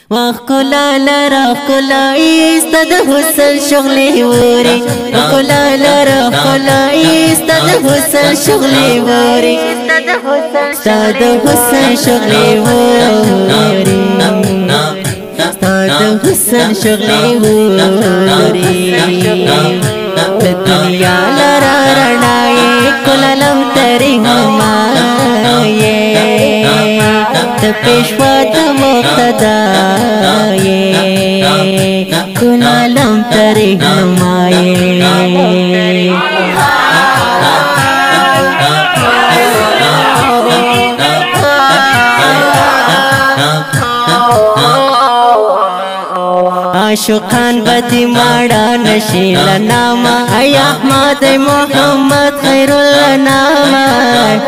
وخلا لرا خلا استد حسن شغلی وری وخلا لرا خلا استد حسن شغلی وری استد حسن شغلی وری استد حسن شغلی وری دنیا لرا رنائے کلالم تری ہمائے پیشوا د مقتدائے کلالم تری ہمائے عاشقان بدی ماڑا نشیل ناما ای احمد محمد خیر الانام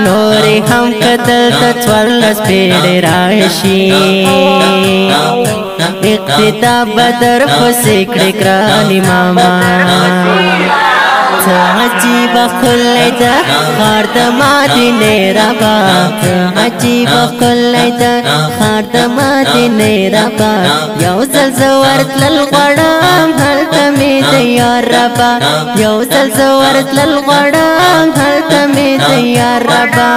نوری ہم قتل تتولس پیر راشی اقتدا بدر فسکر کرانی ماما عجیب خلیدہ خارد مدینہ ربا عجیب خلیدہ خارد مدینہ ربا یو زلزورت للغرام هل تمید یا ربا یو زلزورت للغرام هل تمید یا ربا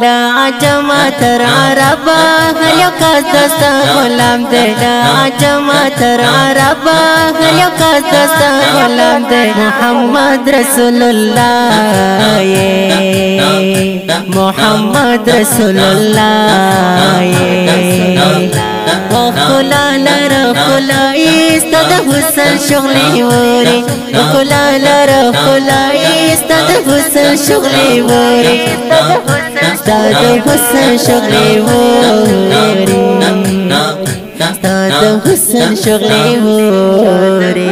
لا عجم تر عربا هل یقاس دستا غلام دے لا عجم تر عربا هل یقاس دستا غلام دے محمد رسول اللہ محمد رسول اللہ وخلا لرا خلا استد حسن شغلی وری وخلا لرا خلا استد حسن شغلی وری استد حسن شغلی وری استد حسن شغلی وری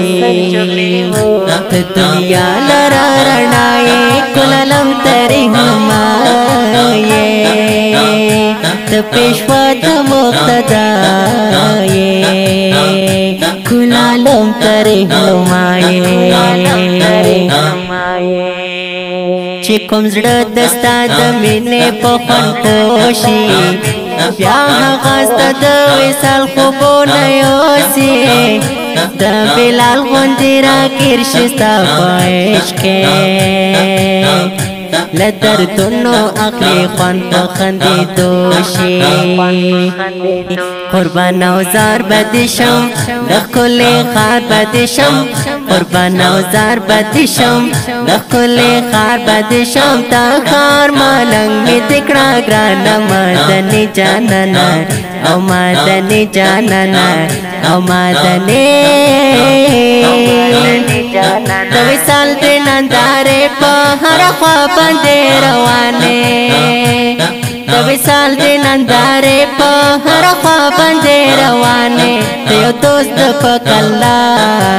دنیا لرا رنائے کلالم تری ہمائے پیشوا د مقتدائے کلالم تری ہمائے چی کم زڑا دستا د مینے پخن پوشی بیا غاستا د وصال خوبو نیوسی د بلال غندی را کرشستا پایش کے لدر دونو اخلی خوان پخندی دوشی قربان اوزار بدشم دخل خار بدشم قربان اوزار بدشم دخل خار بدشم تا خار مالنگ می دکڑا گرانا مادنی جانانا او مادنی جانانا او مادنی دوی سال دیناندارے پہر خواب بندے روانے دوی سال دیناندارے پہر خواب بندے روانے دیو دوست پکلائے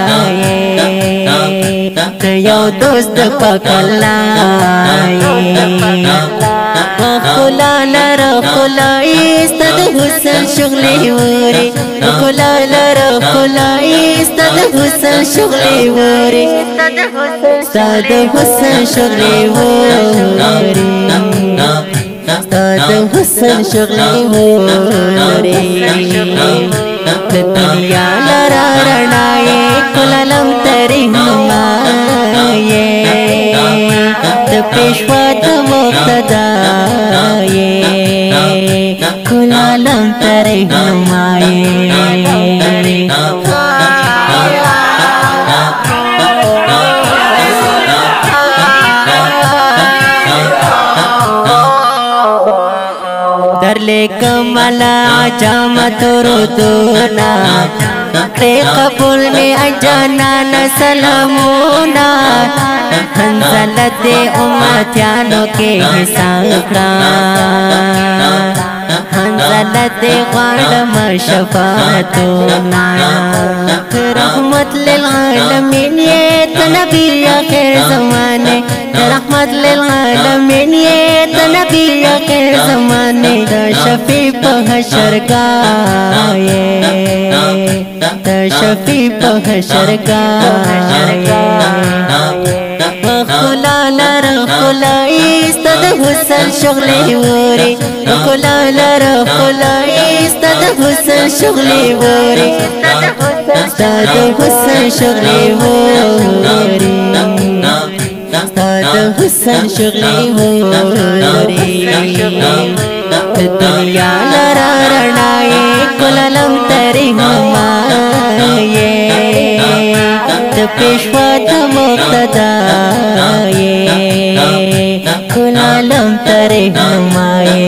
دیو دوست پکلائے وخلا لرا خلا استد حسن شغلی وری وخلا لرا خلا استد حسن شغلی وری استد حسن شغلی وری استد حسن شغلی وری دنیا لرا رنائے کلالم تری ہمائے پیشوا د مقتدائے کلالم تری ہمائے در لے کملا جامت ردونا قبول میں اجانا نسلمونا حنزلت امتیانوں کے حساب کا حنزلت غالم شفاعتنا رحمت للعالمین یہ تو نبی آخر زمانے رحمت للعالمین یہ تو نبی آخر زمانے دا شفیع حشر گائے دا شفیع حشر گائے وخلا لرا خلای ستد حسن شغلی وری کلا لرا خلای ستد حسن شغلی وری ستد حسن شغلی وری ستد حسن شغلی وری دنیا لرا رنائی کلالم تری ہمائے پیشوا مقتدائے کلالم ترے ہمائے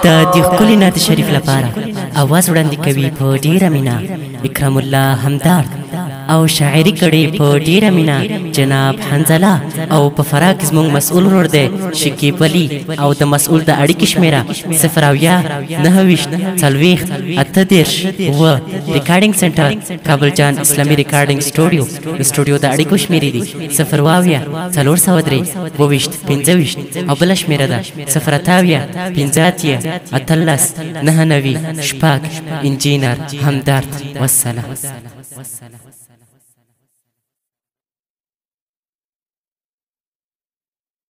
دا دی خکلی نعت شریف لپاره आवाज وړاندې کوي په ډیره مینه اکرام الله همدارد او شاعری کړي په ډیره مینه جناب حنزله او په فراق زمونږ مسؤل ورور دی شکیب علي او د مسؤل د اړیکې شمیره 0 ریکارډینګ سنټر کابل جان اسلامي ریکارډینګ سټوډیو د اړیکو شمیرې دي 0 او بل شمیره ده 0 انجینر همدارد والسلام